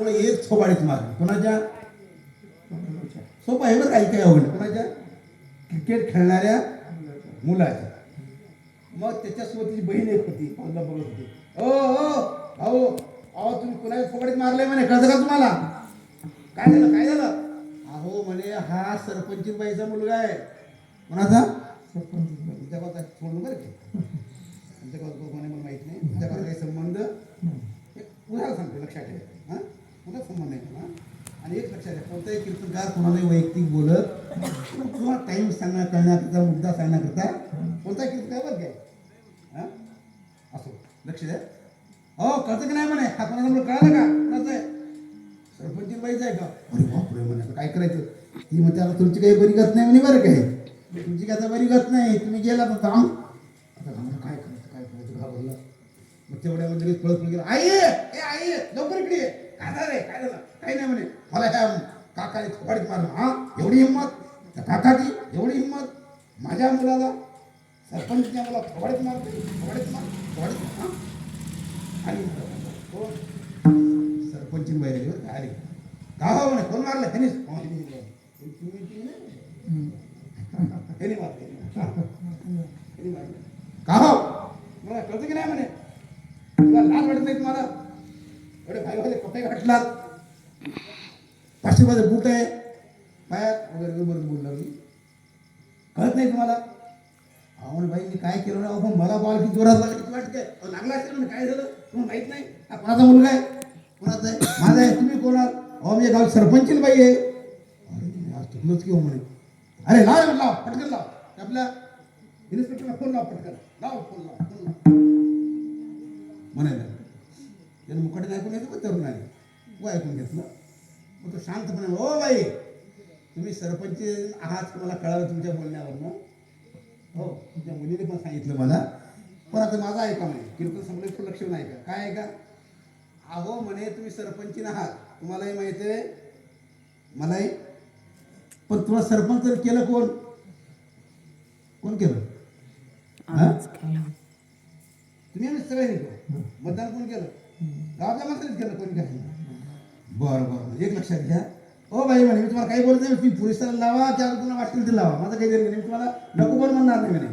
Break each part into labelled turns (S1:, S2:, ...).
S1: कोण एक थोबाडीत मारली कोणाच्या सोपं आहे बरं काही काही अवघड कोणाच्या क्रिकेट खेळणाऱ्या मुलाच्या मग त्याच्यासोबत तिची बहीण एक होती पाहुणा बघत होती ओ भाऊ अहो तुम्ही कोणाच्या थोबाडीत मारले म्हणे कळतं का तुम्हाला काय झालं काय झालं अहो म्हणे हा सरपंच बाईचा मुलगा आहे कोणाचा तुमच्या गावात सोडून बरं की तुमच्या गावात कोणी मला माहित नाही तुमच्या गावात काही संबंध पुन्हा सांगतो लक्षात ठेवा हां पुन्हा संबंध नाही हां आणि एक लक्षात ठेवा कोणताही कीर्तनकार कोणालाही वैयक्तिक बोलत किंवा टाईम करण्याकरता मुद्दा सांगण्याकरता कोणता कीर्तनकार बरं काय हां असो लक्ष द्या हो कळतं की नाही म्हणे हा कोणाचा मुलं कळालं का कोणाचं आहे सरपंच बाईचं आहे का अरे बापरे म्हणे काय करायचं ती म्हणते आता तुमची काही बरी गत नाही म्हणे बरं काय तुमची काय बरी गत नाही तुम्ही गेला तर थांब आता काय करायचं घाबरला मग तेवढ्यामध्ये लगेच पळत गेला आई आई लवकर इकडे ये काय झालं काय झालं काही नाही म्हणे मला ह्या काकाने थोपाडीत मारलं हा एवढी हिंमत त्या काकाची एवढी हिंमत माझ्या मुलाला सरपंचच्या मला थोपाडीत मारते हां आणि सरपंच बाहेर काय का हो म्हणे कोण मारलं ह्यानेच का हो मला कळतं की नाही म्हणे तुला लाज वाटत नाही तुम्हाला एवढे भाई भाई कपडे घातलात 500 रुपयाचे बूट आहे पायात वगैरे बोलला मी कळत नाही तुम्हाला अहो बाई मी काय केलं ना अहो मला बॉल किती जोरात लागला किती वाटते लागला असेल म्हणजे काय झालं तुम्हाला माहित नाही हा कोणाचा मुलगा आहे कोणाचा आहे माझा आहे तुम्ही कोणा अहो मी गाव सरपंच बाई आहे अरे आज तुमच किंवा म्हणे अरे लाव पटकन लाव आपल्या इन्स्पेक्टरला फोन लाव पटकन फोन लाव म्हणायला त्यानं मुकाटे ऐकून येतं पण तरुण आले व ऐकून घेतलं मग तो शांतपणे हो बाई तुम्ही सरपंच आहात तुम्हाला कळालं तुमच्या बोलण्यावरनं हो तुमच्या मुलीने पण सांगितलं मला पण आता माझा ऐका म्हणे कीर्तन संपलं लक्ष नाही का काय आहे का अहो म्हणे तुम्ही सरपंच आहात तुम्हालाही माहित आहे मलाही पण तुला सरपंच केलं कोण केलं तुम्ही आम्ही सगळे निघतो मतदान कोण केलं गावाच्या माणसानेच केलं कोणी काय बरं एक लक्षात घ्या हो बाई म्हणे मी तुम्हाला काही बोलत नाही तुम्ही पोलिसाला लावा की अजून तुम्हाला वाटतील ते लावा माझं काही देणं नाही मी तुम्हाला नको बोल म्हणणार नाही म्हणे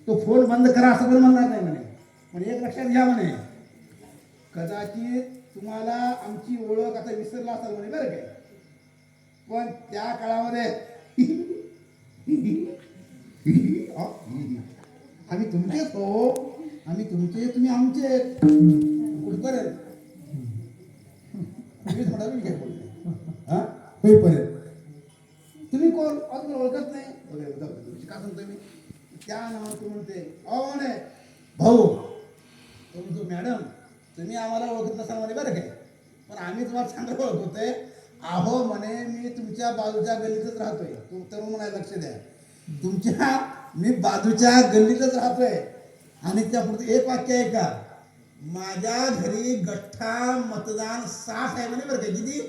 S1: तो फोन बंद करा असं पण म्हणणार नाही म्हणे पण एक लक्षात घ्या म्हणे कदाचित तुम्हाला आमची ओळख आता विसरला असाल म्हणे बरं काय पण त्या काळामध्ये आम्ही तुमचेच हो आम्ही तुमचे तुम्ही आमचे कुठपर्यंत म्हणाल काय बोलले हा होईपर्यंत तुम्ही कोण अजून ओळखत नाही का सांगतो मी त्या नावातून म्हणते अहो म्हणे भाऊ तो मॅडम तुम्ही आम्हाला ओळखत नसाल म्हणे बरं काय पण आम्ही तुम्हाला चांगलं ओळखतोय अहो म्हणे मी तुमच्या बाजूच्या गल्लीतच राहतोय तर म्हणायला लक्ष द्या तुमच्या मी बाजूच्या गल्लीतच राहतोय आणि त्यापुढे एक वाक्य आहे का माझ्या घरी गठ्ठा मतदान 60 आहे म्हणे बरं काय किती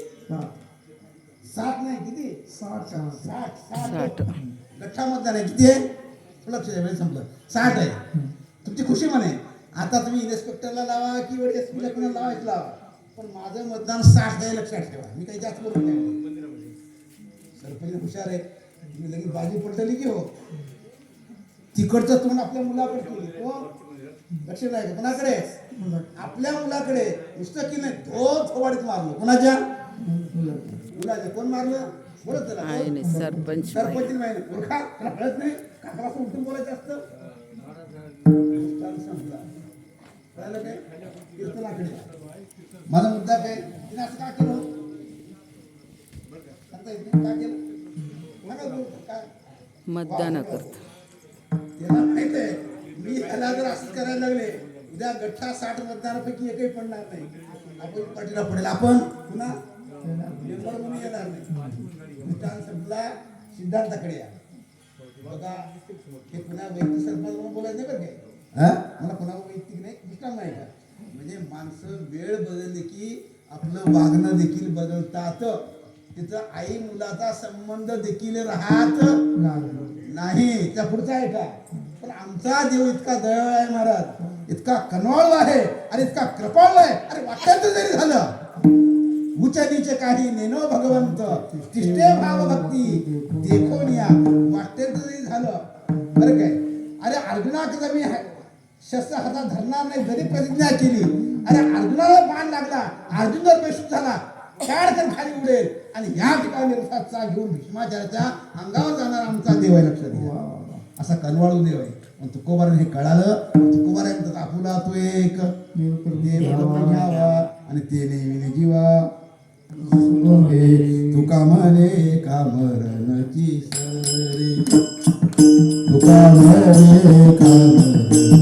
S1: 60 नाही किती 60 गठ्ठा मतदान आहे किती आहे लक्ष द्या संपलं 60 आहे तुमची खुशी म्हणे आता तुम्ही इन्स्पेक्टरला लावा किंवा एसपीला कोणाला लावायचं लावा पण माझं मतदान 60 आहे लक्षात ठेवा मी काही जास्त बोलत नाही सरपंच हुशार आहे तुम्ही लगेच बाजू पडली की हो तिकडचं तोंड आपल्या मुलाकडे केली हो लक्ष नाही कोणाकडे आपल्या मुलाकडे नुसतं की नाही थोबाडीत मारलं कोणाच्या मुलाच्या कोण मारलं बोलत त्याला सरपंच माहिती ओळखा त्याला कळत नाही काकाला उलटून बोलायचं असतं कळलं काय कीर्तनाकडे माझा मुद्दा काय तिने असं का केलं सांगता येत नाही का केलं काय
S2: मतदान करत
S1: त्याला माहित आहे मी ह्याला जर असंच करायला लागले उद्या गठ्ठा 60 मतदारापैकी एकही पडणार नाही आपण पाठीला पडेल आपण पुन्हा मेंबर म्हणून येणार नाही संपला सिद्धांताकडे या बघा हे पुन्हा वैयक्तिक सरपंच म्हणून बोलायचं बरं काय मला पुन्हा वैयक्तिक नाही दुसरा नाही का म्हणजे माणसं वेळ बदलली की आपलं वागणं देखील बदलतात तिथं आई मुलाचा संबंध देखील राहत नाही त्या पुढचा आहे का पण आमचा देव इतका दयाळू आहे महाराज इतका कनवाळू आहे आणि इतका कृपाळू आहे अरे वाटायचं जरी झालं उच्च नीच काही नेनो भगवंत तिष्ठे भाव भक्ती देखोनिया वाटेल जरी झालं बरं काय. अरे अर्जुनाकडे मी शस्त्र हातात धरणार नाही जरी प्रतिज्ञा केली, अरे अर्जुनाला बाण लागला, अर्जुन जर बेशुद्ध झाला काढकर खाली उडेल. आणि या ठिकाणी रथाचा घेऊन भीष्माचार्याच्या अंगावर जाणार आमचा देव आहे, लक्षात घ्या. असा कनवाळू देव आहे. पण तुकोबाराने हे कळालं. तुकोबारा म्हणतात आपुला तो एक देव घ्यावा आणि ते नेहमी जीवा तुका म्हणे कामरणची सरे तुका म्हणे कामरणची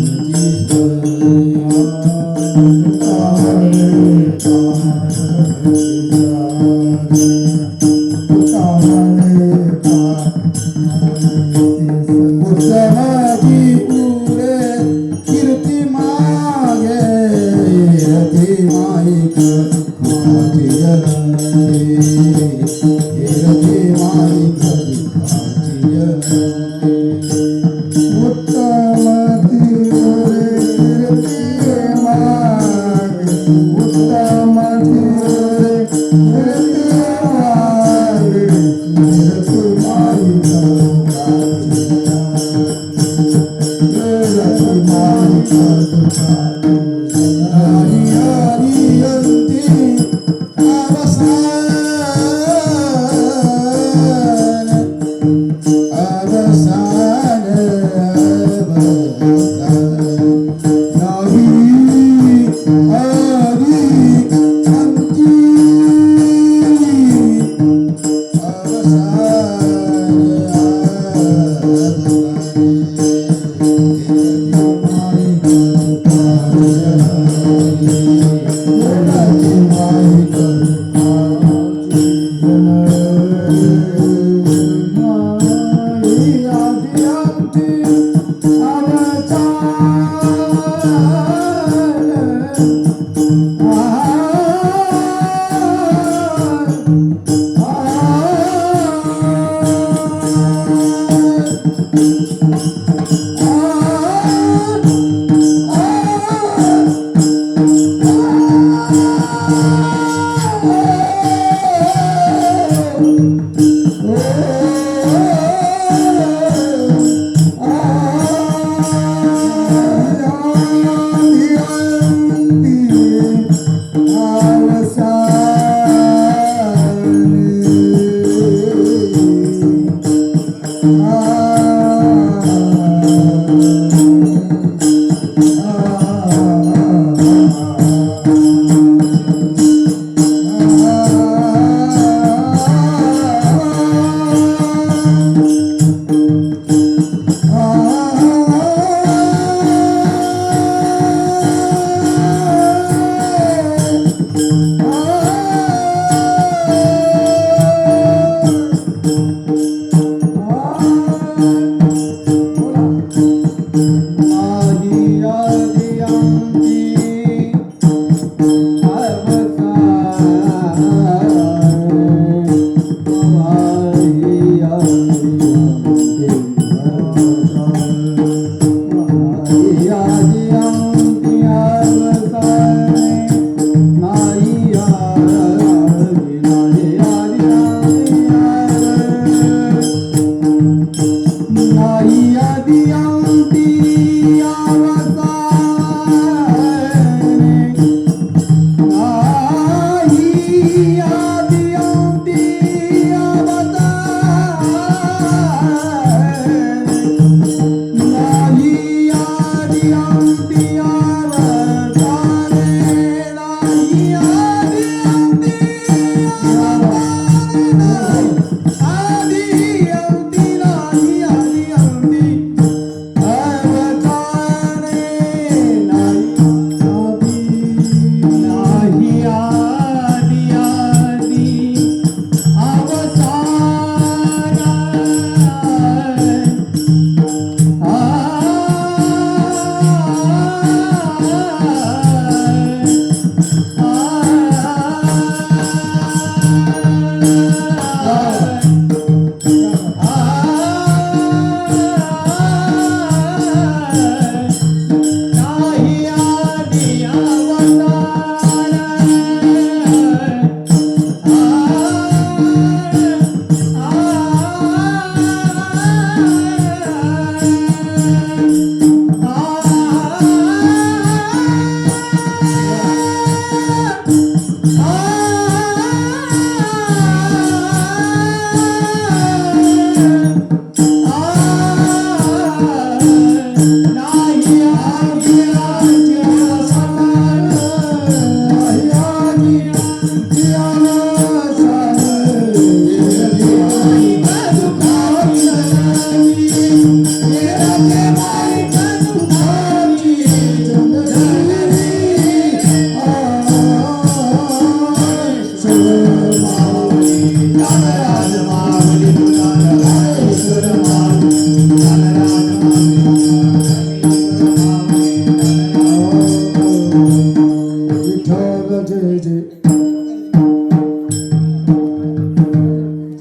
S3: विठ्ठल जय जय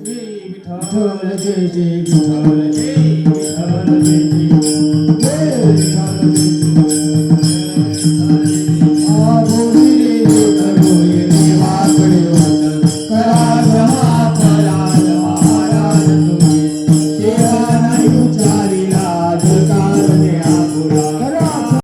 S3: विठ्ठल जय जय